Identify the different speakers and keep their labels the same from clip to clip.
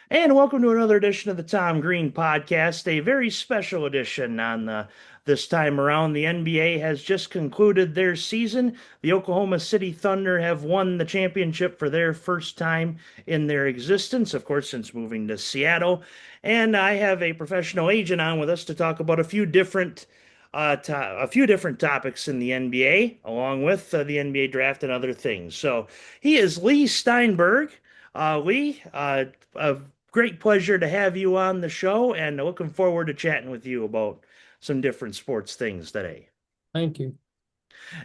Speaker 1: And welcome to another edition of the Tom Green Podcast, a very special edition on this time around. The NBA has just concluded their season. The Oklahoma City Thunder have won the championship for their first time in their existence, of course, since moving to Seattle. And I have a professional agent on with us to talk about a few different topics in the NBA, along with the NBA draft and other things. So he is Leigh Steinberg. Leigh, a great pleasure to have you on the show and looking forward to chatting with you about some different sports things today.
Speaker 2: Thank you.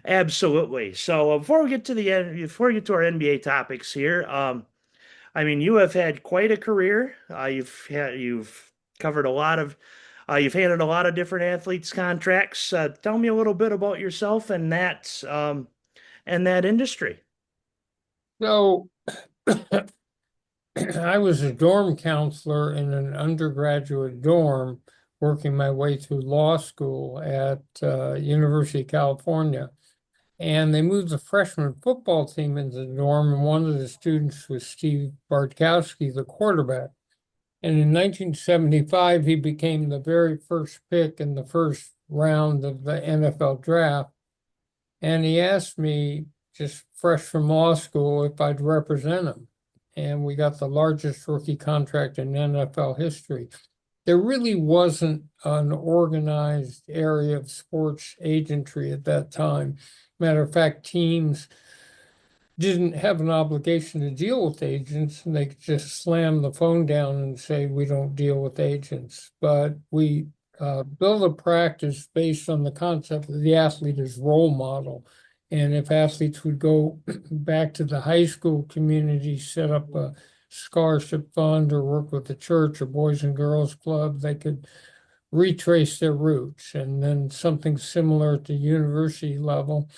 Speaker 1: Absolutely. So before we get to the end, before we get to our NBA topics here, I mean, you have had quite a career. You've covered a lot of, you've handled a lot of different athletes' contracts. Tell me a little bit about yourself and that industry.
Speaker 2: So I was a dorm counselor in an undergraduate dorm, working my way through law school at University of California. And they moved the freshman football team into the dorm, and one of the students was Steve Bartkowski, the quarterback. And in 1975, he became the very first pick in the first round of the NFL draft. And he asked me, just fresh from law school, if I'd represent him. And we got the largest rookie contract in NFL history. There really wasn't an organized area of sports agentry at that time. Matter of fact, teams didn't have an obligation to deal with agents, and they could just slam the phone down and say, we don't deal with agents. But we build a practice based on the concept of the athlete as role model. And if athletes would go back to the high school community, set up a scholarship fund or work with the church or Boys and Girls Club, they could retrace their roots. And then something similar at the university level.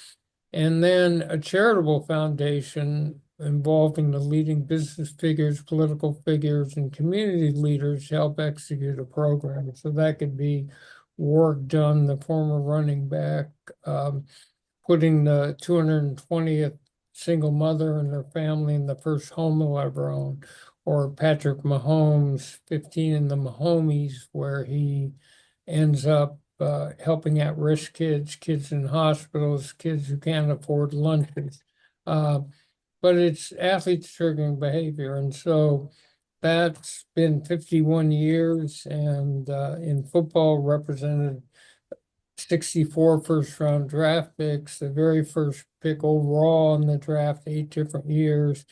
Speaker 2: And then a charitable foundation involving the leading business figures, political figures, and community leaders to help execute a program. So that could be work done, the former running back, putting the 220th single mother and their family in the first home they'll ever own, or Patrick Mahomes, 15 in the Mahomies, where he ends up helping at-risk kids, kids in hospitals, kids who can't afford lunches. Uh, but it's athletes triggering behavior. And so that's been 51 years, and in football represented 64 first-round draft picks, the very first pick overall in the draft, 8 different years.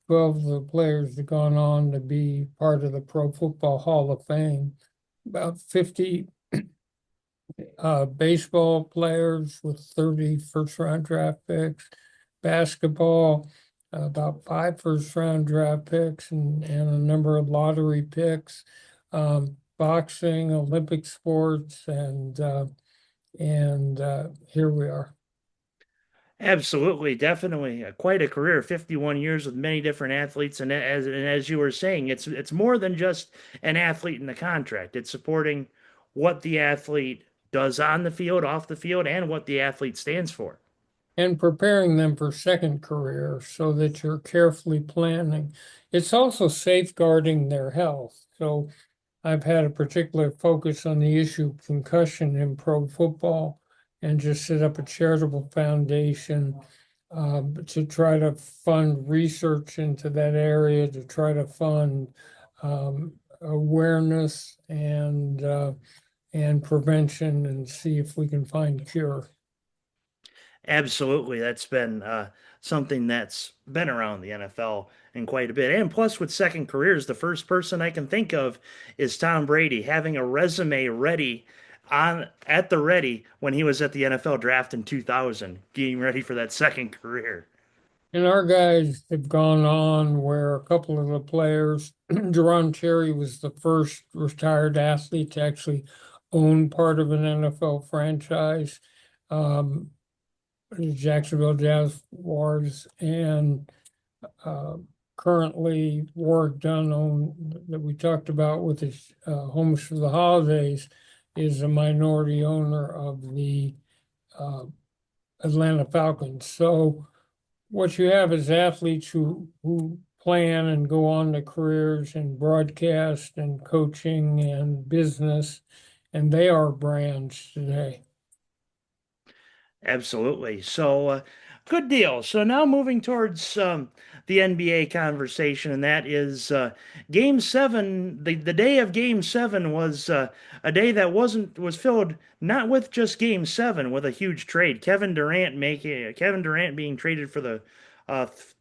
Speaker 2: 12 of the players have gone on to be part of the Pro Football Hall of Fame. About 50 baseball players with 30 first-round draft picks. Basketball, about 5 first-round draft picks and a number of lottery picks. Boxing, Olympic sports, and here we are.
Speaker 1: Absolutely, definitely, quite a career, 51 years with many different athletes, and as you were saying, it's more than just an athlete in the contract. It's supporting what the athlete does on the field, off the field, and what the athlete stands for.
Speaker 2: And preparing them for second career so that you're carefully planning. It's also safeguarding their health. So I've had a particular focus on the issue of concussion in pro football and just set up a charitable foundation to try to fund research into that area, to try to fund awareness and prevention and see if we can find cure.
Speaker 1: Absolutely, that's been something that's been around the NFL in quite a bit. And plus, with second careers, the first person I can think of is Tom Brady having a resume ready on at the ready when he was at the NFL draft in 2000, getting ready for that second career.
Speaker 2: And our guys have gone on where a couple of the players, Jerron Cherry was the first retired athlete to actually own part of an NFL franchise, um, the Jacksonville Jaguars, and uh, currently work done on that we talked about with his Homes for the Holidays is a minority owner of the uh, Atlanta Falcons. So what you have is athletes who plan and go on to careers in broadcast and coaching and business, and they are brands today.
Speaker 1: Absolutely. So, good deal. So now moving towards the NBA conversation, and that is Game Seven. The day of Game Seven was a day that was filled not with just Game Seven, with a huge trade. Kevin Durant being traded for the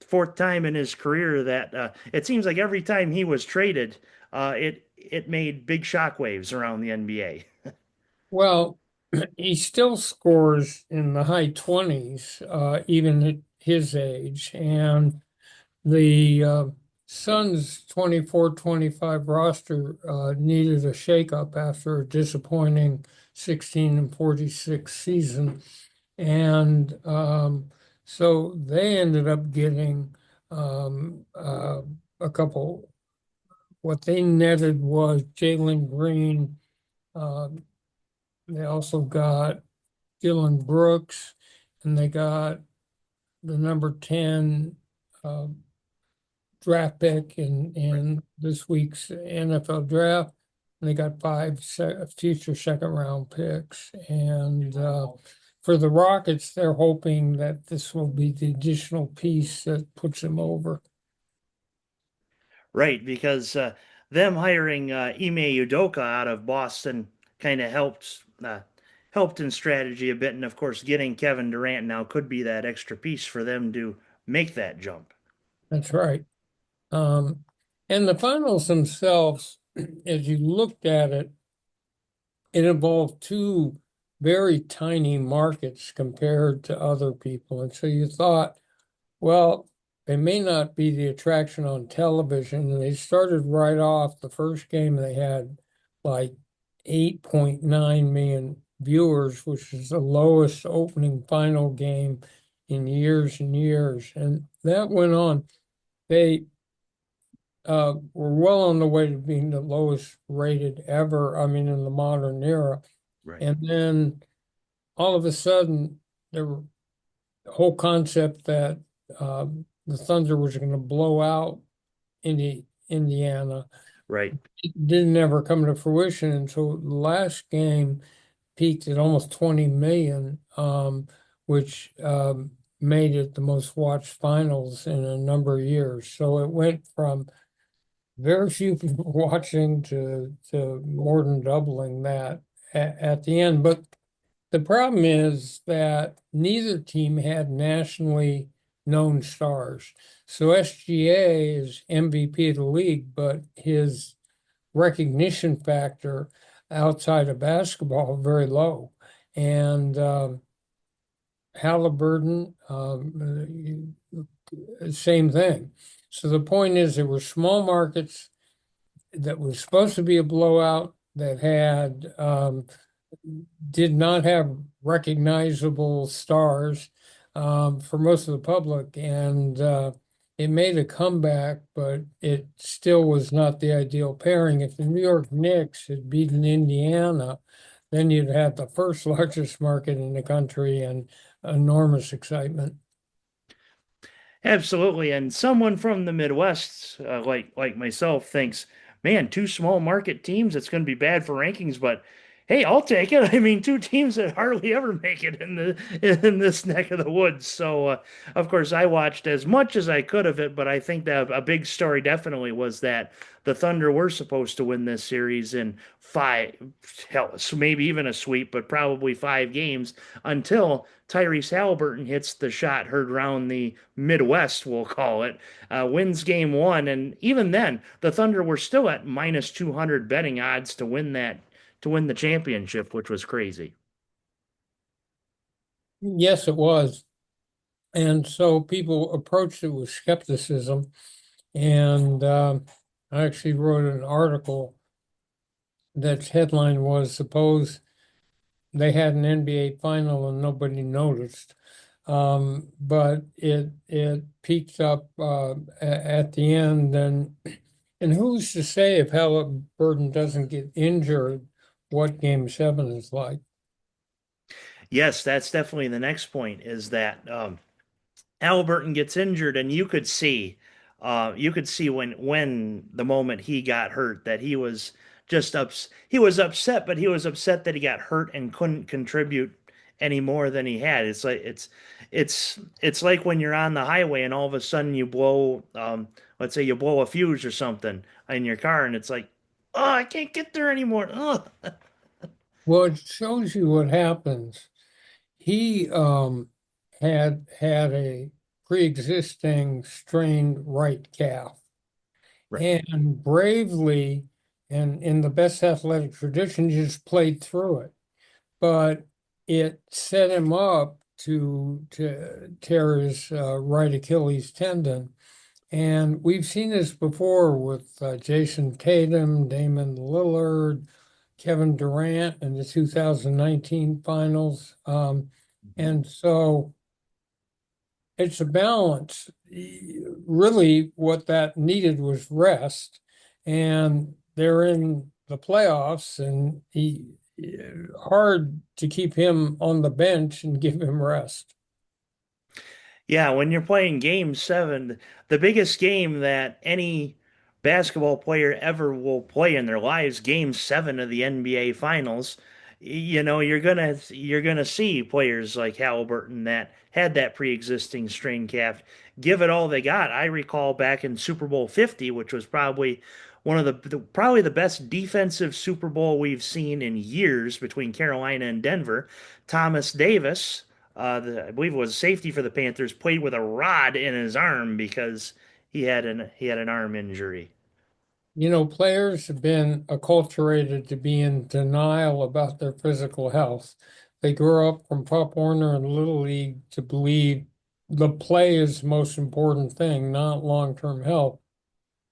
Speaker 1: fourth time in his career. That it seems like every time he was traded, it made big shockwaves around the NBA.
Speaker 2: Well, he still scores in the high 20s, even at his age. And the Suns 24-25 roster needed a shakeup after a disappointing 16-46 season. And so they ended up getting um, uh, a couple. What they netted was Jalen Green. Uh, they also got Dylan Brooks, and they got the number 10 uh, draft pick in this week's NFL draft. And they got future second round picks. And for the Rockets, they're hoping that this will be the additional piece that puts them over.
Speaker 1: Right, because them hiring Ime Udoka out of Boston kind of helped in strategy a bit, and of course, getting Kevin Durant now could be that extra piece for them to make that jump.
Speaker 2: That's right. Um, and the finals themselves, as you looked at it, it involved two very tiny markets compared to other people. And so you thought, well, they may not be the attraction on television. And they started right off the first game, they had like 8.9 million viewers, which is the lowest opening final game in years and years. And that went on. They were well on the way to being the lowest rated ever, I mean, in the modern era.
Speaker 1: Right,
Speaker 2: And then all of a sudden, the whole concept that the Thunder was going to blow out Indiana
Speaker 1: right.
Speaker 2: didn't ever come to fruition. And so the last game peaked at almost 20 million, which made it the most watched finals in a number of years. So it went from very few people watching to more than doubling that at the end. But the problem is that neither team had nationally known stars. So SGA is MVP of the league, but his recognition factor outside of basketball very low. And Halliburton, same thing. So the point is, there were small markets that was supposed to be a blowout that had did not have recognizable stars for most of the public, and it made a comeback, but it still was not the ideal pairing. If the New York Knicks had beaten Indiana, then you'd have the first largest market in the country and enormous excitement.
Speaker 1: Absolutely. And someone from the Midwest, like myself, thinks, man, two small market teams, it's going to be bad for rankings, but hey, I'll take it. I mean, two teams that hardly ever make it in this neck of the woods. So, of course, I watched as much as I could of it, but I think that a big story definitely was that the Thunder were supposed to win this series in five, hell, so maybe even a sweep, but probably 5 games until Tyrese Halliburton hits the shot heard around the Midwest, we'll call it, wins game one. And even then, the Thunder were still at minus 200 betting odds to win the championship, which was crazy.
Speaker 2: Yes, it was. And so people approached it with skepticism. And I actually wrote an article that's headline was suppose they had an NBA final and nobody noticed. But it peaked up at the end, and who's to say if Halliburton doesn't get injured, what Game 7 is like?
Speaker 1: Yes, that's definitely the next point is that Halliburton gets injured, and you could see You could see when the moment he got hurt that he was he was upset, but he was upset that he got hurt and couldn't contribute any more than he had. It's like when you're on the highway and all of a sudden you blow let's say you blow a fuse or something in your car and it's like, oh, I can't get there anymore. Oh.
Speaker 2: Well, it shows you what happens. He had a pre-existing strained right calf
Speaker 1: Right.
Speaker 2: and bravely and in the best athletic tradition just played through it. But it set him up to tear his right Achilles tendon. And we've seen this before with Jason Tatum, Damon Lillard, Kevin Durant in the 2019 finals. And so it's a balance. Really, what that needed was rest. And they're in the playoffs, and hard to keep him on the bench and give him rest.
Speaker 1: Yeah, when you're playing game seven, the biggest game that any basketball player ever will play in their lives, game seven of the NBA Finals, you're gonna see players like Halliburton that had that pre-existing strained calf give it all they got. I recall back in Super Bowl 50, which was probably one of probably the best defensive Super Bowl we've seen in years between Carolina and Denver. Thomas Davis, I believe it was safety for the Panthers, played with a rod in his arm because he had an arm injury.
Speaker 2: You know, players have been acculturated to be in denial about their physical health. They grow up from Pop Warner and Little League to believe the play is the most important thing, not long-term health.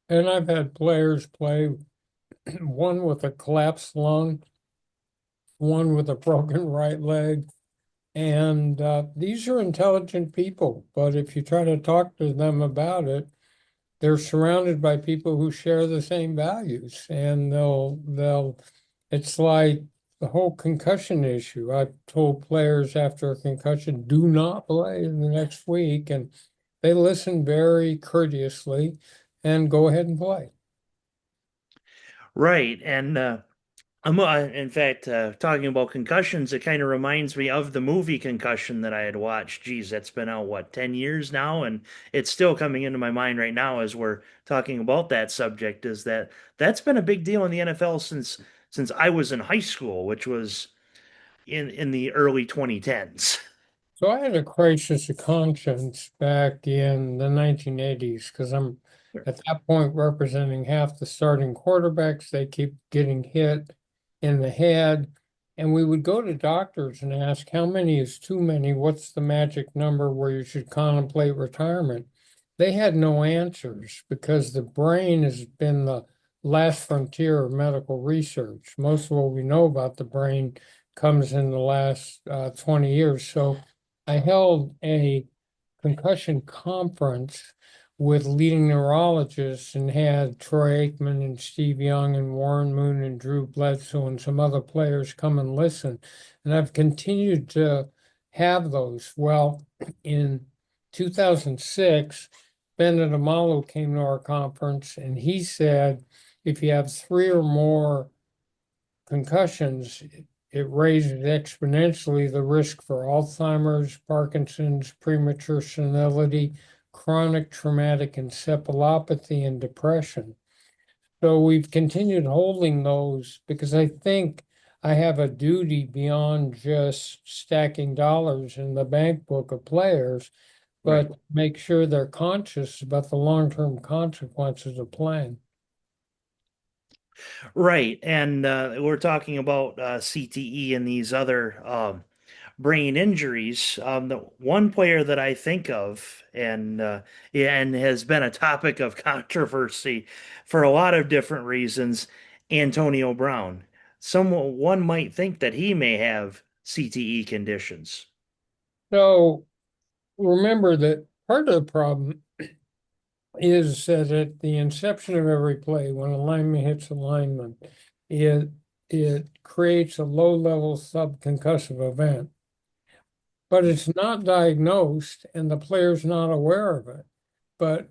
Speaker 2: And I've had players play, one with a collapsed lung, one with a broken right leg. And these are intelligent people, but if you try to talk to them about it, they're surrounded by people who share the same values, and it's like the whole concussion issue. I've told players after a concussion, do not play the next week, and they listen very courteously and go ahead and play.
Speaker 1: Right, and in fact, talking about concussions, it kind of reminds me of the movie Concussion that I had watched. Geez, that's been out, what, 10 years now? And it's still coming into my mind right now as we're talking about that subject, is that that's been a big deal in the NFL since I was in high school, which was in the early 2010s.
Speaker 2: So I had a crisis of conscience back in the 1980s because I'm at that point representing half the starting quarterbacks. They keep getting hit in the head. And we would go to doctors and ask, how many is too many? What's the magic number where you should contemplate retirement? They had no answers because the brain has been the last frontier of medical research. Most of what we know about the brain comes in the last 20 years. So I held a concussion conference with leading neurologists and had Troy Aikman and Steve Young and Warren Moon and Drew Bledsoe and some other players come and listen. And I've continued to have those. Well, in 2006, Bennett Amalu came to our conference and he said, if you have three or more concussions, it raises exponentially the risk for Alzheimer's, Parkinson's, premature senility, chronic traumatic encephalopathy, and depression. So we've continued holding those because I think I have a duty beyond just stacking dollars in the bank book of players,
Speaker 1: Right.
Speaker 2: but make sure they're conscious about the long-term consequences of playing.
Speaker 1: Right. And we're talking about CTE and these other brain injuries. The one player that I think of, and yeah, and has been a topic of controversy for a lot of different reasons, Antonio Brown. One might think that he may have CTE conditions.
Speaker 2: So remember that part of the problem is that at the inception of every play, when a lineman hits a lineman, it it creates a low-level subconcussive event, but it's not diagnosed and the player's not aware of it. But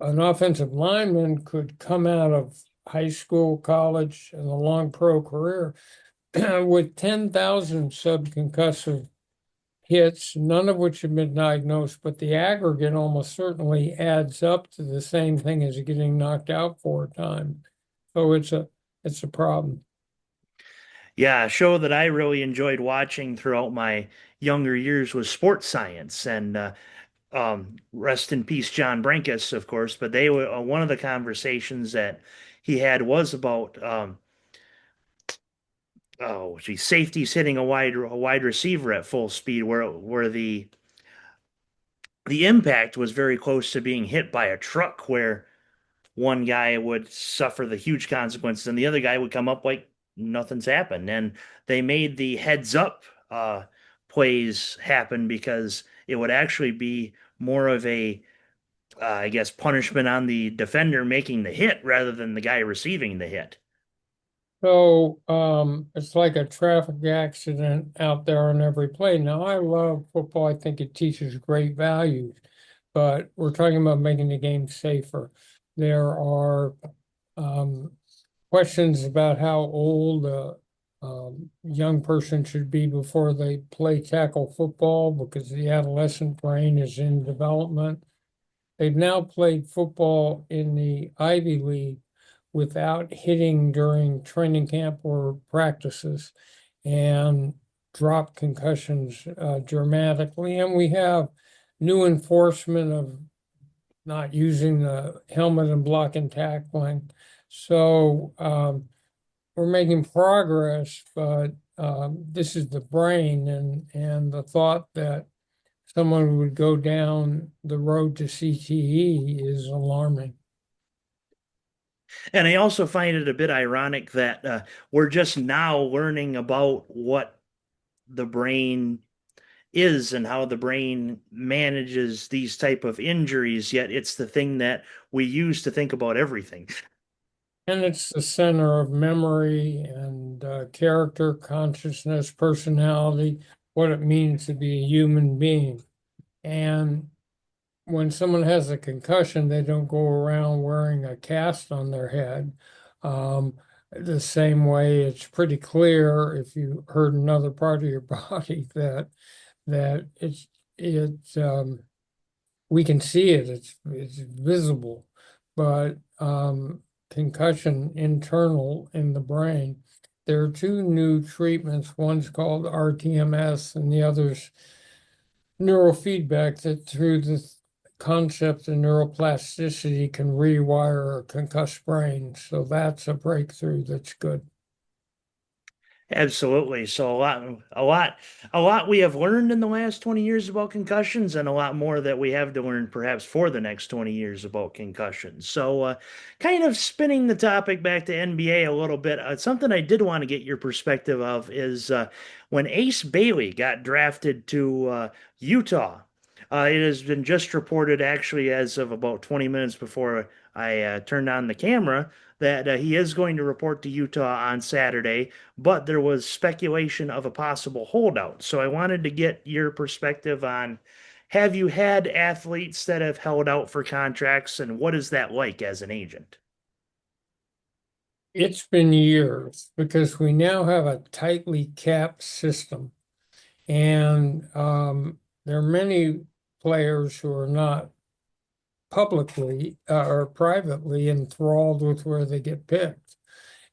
Speaker 2: an offensive lineman could come out of high school, college, and a long pro career with 10,000 subconcussive hits, none of which have been diagnosed, but the aggregate almost certainly adds up to the same thing as getting knocked out 4 times. So it's a problem.
Speaker 1: Yeah, a show that I really enjoyed watching throughout my younger years was Sports Science, and rest in peace, John Brankus, of course. But they were one of the conversations that he had was about oh, gee, safeties hitting a wide receiver at full speed, where the impact was very close to being hit by a truck, where one guy would suffer the huge consequences and the other guy would come up like nothing's happened. And they made the heads up plays happen because it would actually be more of a, I guess, punishment on the defender making the hit rather than the guy receiving the hit.
Speaker 2: So it's like a traffic accident out there on every play. Now, I love football. I think it teaches great values, but we're talking about making the game safer. There are um, questions about how old a young person should be before they play tackle football because the adolescent brain is in development. They've now played football in the Ivy League without hitting during training camp or practices and dropped concussions dramatically. And we have new enforcement of not using the helmet and block and tackling. So we're making progress, but this is the brain, and the thought that someone would go down the road to CTE is alarming.
Speaker 1: And I also find it a bit ironic that we're just now learning about what the brain is and how the brain manages these type of injuries, yet it's the thing that we use to think about everything.
Speaker 2: And it's the center of memory and character, consciousness, personality, what it means to be a human being. And when someone has a concussion, they don't go around wearing a cast on their head. Um, the same way, it's pretty clear if you hurt another part of your body that we can see it. It's visible, but concussion internal in the brain. There are two new treatments. One's called RTMS, and the other's neurofeedback, that through the concept of neuroplasticity can rewire a concussed brain. So that's a breakthrough that's good.
Speaker 1: Absolutely. So a lot we have learned in the last 20 years about concussions, and a lot more that we have to learn perhaps for the next 20 years about concussions. So, kind of spinning the topic back to NBA a little bit, something I did want to get your perspective of is when Ace Bailey got drafted to Utah. It has been just reported, actually, as of about 20 minutes before I turned on the camera, that he is going to report to Utah on Saturday, but there was speculation of a possible holdout. So I wanted to get your perspective on, have you had athletes that have held out for contracts, and what is that like as an agent?
Speaker 2: It's been years because we now have a tightly capped system. And there are many players who are not publicly or privately enthralled with where they get picked.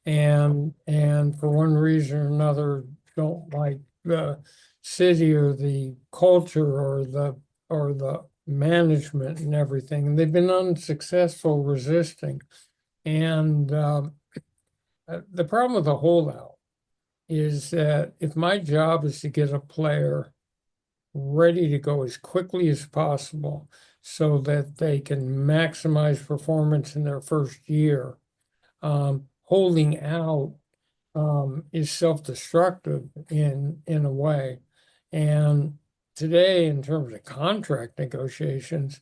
Speaker 2: And for one reason or another don't like the city or the culture or the management and everything. And they've been unsuccessful resisting. And the problem with the holdout is that if my job is to get a player ready to go as quickly as possible so that they can maximize performance in their first year, holding out is self-destructive in a way. And today, in terms of contract negotiations,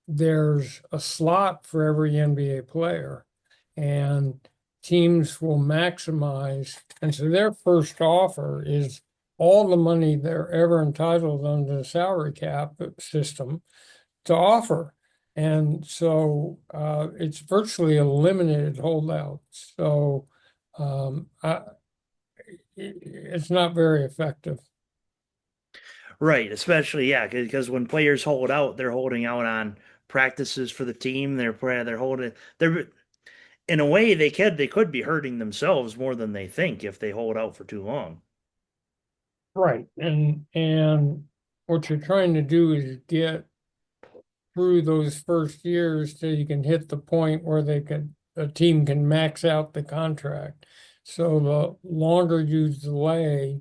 Speaker 2: there's a slot for every NBA player, and teams will maximize. And so their first offer is all the money they're ever entitled under the salary cap system to offer. And so it's virtually a limited holdout. So um, I, it's not very effective.
Speaker 1: Right, especially yeah, because when players hold out, they're holding out on practices for the team. They're holding they're in a way they could be hurting themselves more than they think if they hold out for too long.
Speaker 2: Right. And what you're trying to do is get through those first years till you can hit the point where a team can max out the contract. So the longer you delay,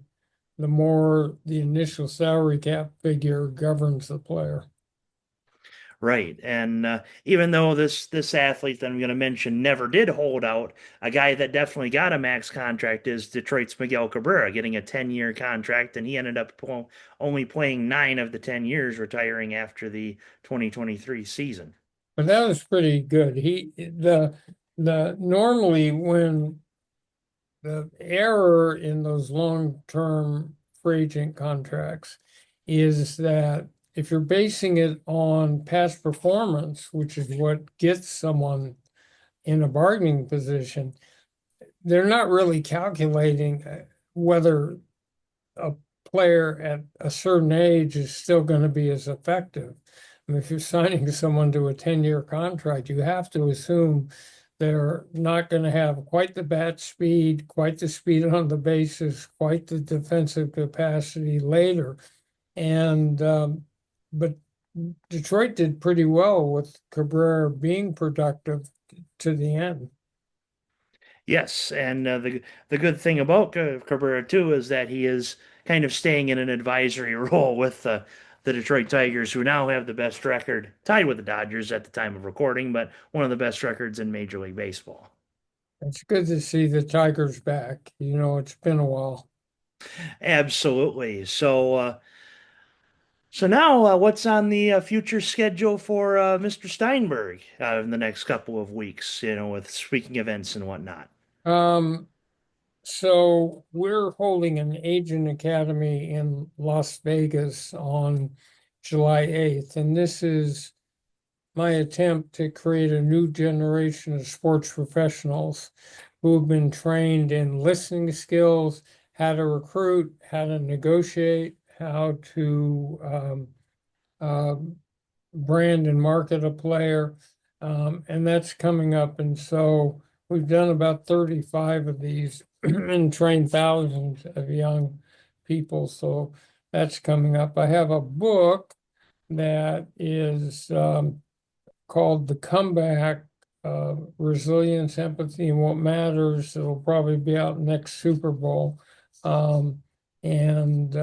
Speaker 2: the more the initial salary cap figure governs the player.
Speaker 1: Right, and even though this athlete that I'm going to mention never did hold out, a guy that definitely got a max contract is Detroit's Miguel Cabrera, getting a 10-year contract, and he ended up only playing 9 of the 10 years, retiring after the 2023 season.
Speaker 2: But that was pretty good. The normally when the error in those long-term free agent contracts is that if you're basing it on past performance, which is what gets someone in a bargaining position, they're not really calculating whether a player at a certain age is still going to be as effective. I mean, if you're signing someone to a 10-year contract, you have to assume they're not going to have quite the bat speed, quite the speed on the bases, quite the defensive capacity later. And but Detroit did pretty well with Cabrera being productive to the end.
Speaker 1: Yes, and the good thing about Cabrera too is that he is kind of staying in an advisory role with the Detroit Tigers, who now have the best record, tied with the Dodgers at the time of recording, but one of the best records in Major League Baseball.
Speaker 2: It's good to see the Tigers back. You know, it's been a while.
Speaker 1: Absolutely. So now, what's on the future schedule for Mr. Steinberg in the next couple of weeks? You know, with speaking events and whatnot.
Speaker 2: Um, so we're holding an agent academy in Las Vegas on July 8th, and this is my attempt to create a new generation of sports professionals who have been trained in listening skills, how to recruit, how to negotiate, how to uh, brand and market a player. And that's coming up. And so we've done about 35 of these and trained thousands of young people. So that's coming up. I have a book that is called The Comeback, Resilience, Empathy, and What Matters. It'll probably be out next Super Bowl. Um, and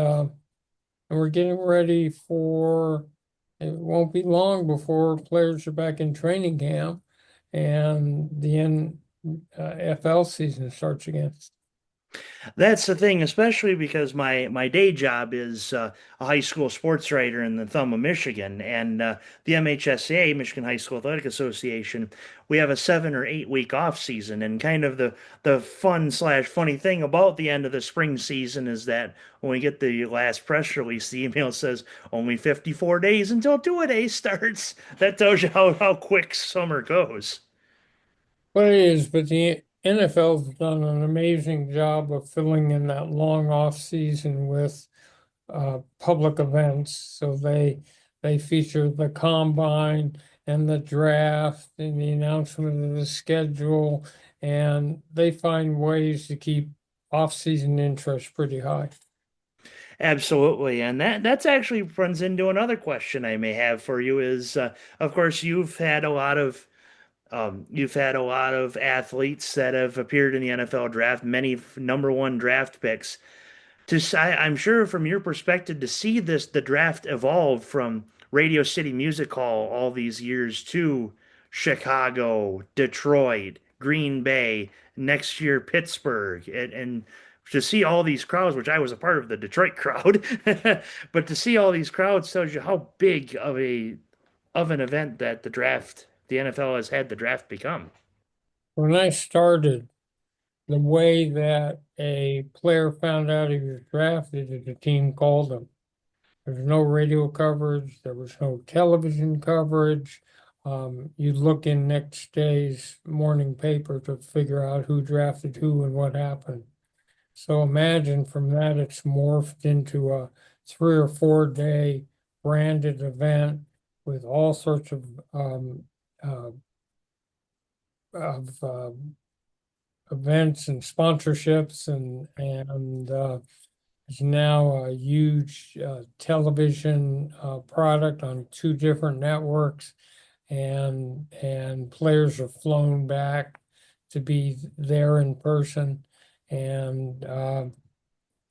Speaker 2: we're getting ready for, it won't be long before players are back in training camp and the NFL season starts again.
Speaker 1: That's the thing, especially because my day job is a high school sports writer in the thumb of Michigan, and the MHSAA, Michigan High School Athletic Association, we have a 7 or 8 week off season, and kind of the fun slash funny thing about the end of the spring season is that when we get the last press release, the email says only 54 days until two-a-day starts. That tells you how quick summer goes.
Speaker 2: But it is, but the NFL's done an amazing job of filling in that long off season with public events. So they feature the combine and the draft and the announcement of the schedule, and they find ways to keep off-season interest pretty high.
Speaker 1: Absolutely, and that's actually runs into another question I may have for you is, of course, you've had a lot of athletes that have appeared in the NFL draft, many number one draft picks. I'm sure from your perspective to see the draft evolve from Radio City Music Hall all these years to Chicago, Detroit, Green Bay, next year Pittsburgh, and to see all these crowds, which I was a part of the Detroit crowd, but to see all these crowds tells you how big of an event that the NFL has had the draft become.
Speaker 2: When I started, the way that a player found out he was drafted is the team called him. There was no radio coverage, there was no television coverage. You look in next day's morning paper to figure out who drafted who and what happened. So imagine from that it's morphed into a 3 or 4 day branded event with all sorts uh, of events and sponsorships and it's now a huge television product on 2 different networks, and players are flown back to be there in person, and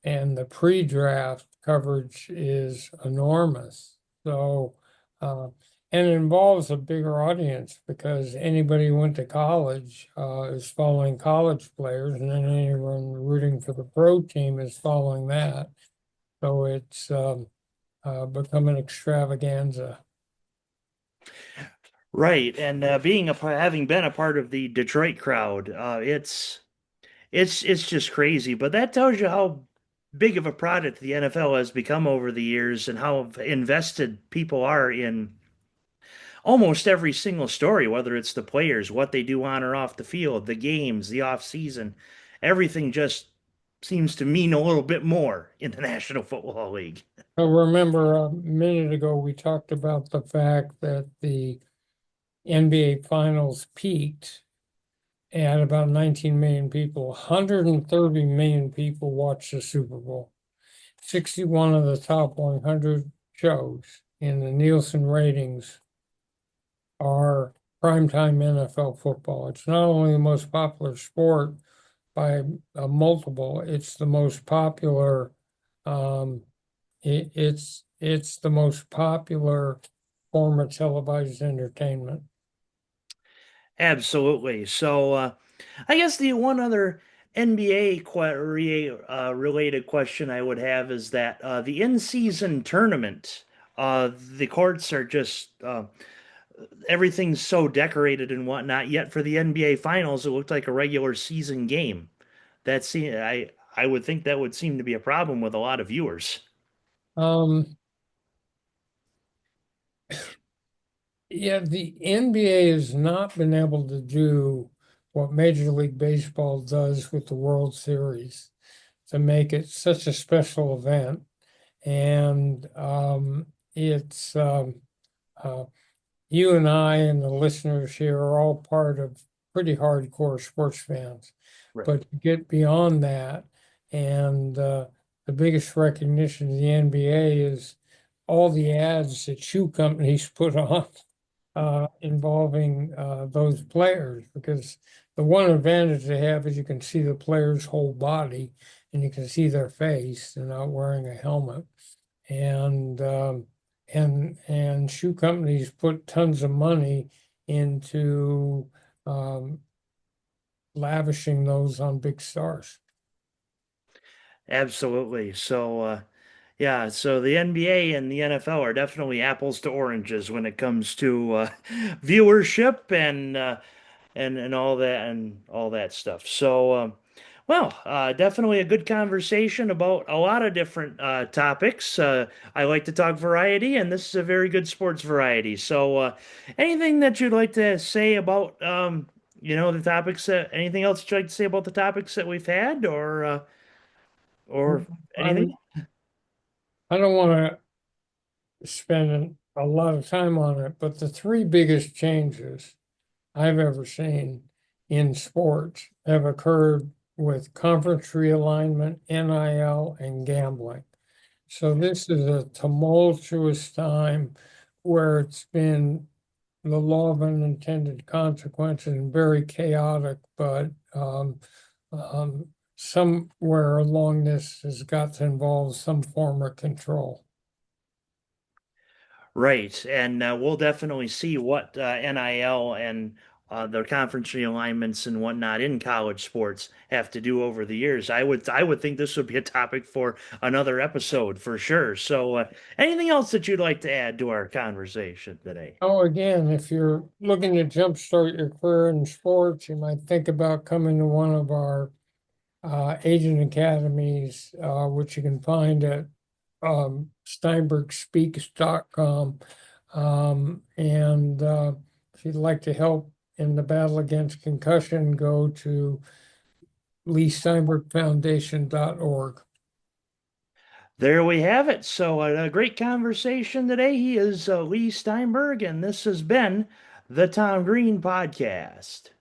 Speaker 2: and the pre-draft coverage is enormous. So, uh, and it involves a bigger audience because anybody who went to college is following college players, and then anyone rooting for the pro team is following that. So it's become an extravaganza.
Speaker 1: Right, and having been a part of the Detroit crowd, it's just crazy. But that tells you how big of a product the NFL has become over the years, and how invested people are in almost every single story, whether it's the players, what they do on or off the field, the games, the off season. Everything just seems to mean a little bit more in the National Football League.
Speaker 2: I remember a minute ago we talked about the fact that the NBA Finals peaked at about 19 million people. 130 million people watched the Super Bowl. 61 of the top 100 shows in the Nielsen ratings are primetime NFL football. It's not only the most popular sport by a multiple, it's the most popular. Um, it's the most popular form of televised entertainment.
Speaker 1: Absolutely. So, I guess the one other NBA related question I would have is that the in-season tournament, the courts are just everything's so decorated and whatnot. Yet for the NBA Finals, it looked like a regular season game. I would think that would seem to be a problem with a lot of viewers.
Speaker 2: Um, yeah, the NBA has not been able to do what Major League Baseball does with the World Series to make it such a special event. And it's uh, you and I and the listeners here are all part of pretty hardcore sports fans.
Speaker 1: Right.
Speaker 2: But to get beyond that, and the biggest recognition of the NBA is all the ads that shoe companies put on involving those players, because the one advantage they have is you can see the player's whole body and you can see their face. They're not wearing a helmet. And and shoe companies put tons of money into um, lavishing those on big stars.
Speaker 1: Absolutely. So, yeah, so the NBA and the NFL are definitely apples to oranges when it comes to viewership and all that stuff. So, definitely a good conversation about a lot of different topics. I like to talk variety, and this is a very good sports variety. So, anything that you'd like to say about the topics anything else you'd like to say about the topics that we've had, or
Speaker 2: I
Speaker 1: anything?
Speaker 2: I don't want to spend a lot of time on it, but the three biggest changes I've ever seen in sports have occurred with conference realignment, NIL, and gambling. So this is a tumultuous time where it's been the law of unintended consequences and very chaotic, but somewhere along this has got to involve some form of control.
Speaker 1: Right, and we'll definitely see what NIL and the conference realignments and whatnot in college sports have to do over the years. I would think this would be a topic for another episode for sure. So, anything else that you'd like to add to our conversation today?
Speaker 2: Oh, again, if you're looking to jumpstart your career in sports, you might think about coming to one of our agent academies, which you can find at steinbergspeaks.com. And If you'd like to help in the battle against concussion, go to LeighSteinbergFoundation.org.
Speaker 1: There we have it. So, a great conversation today. He is Leigh Steinberg, and this has been the Tom Green Podcast.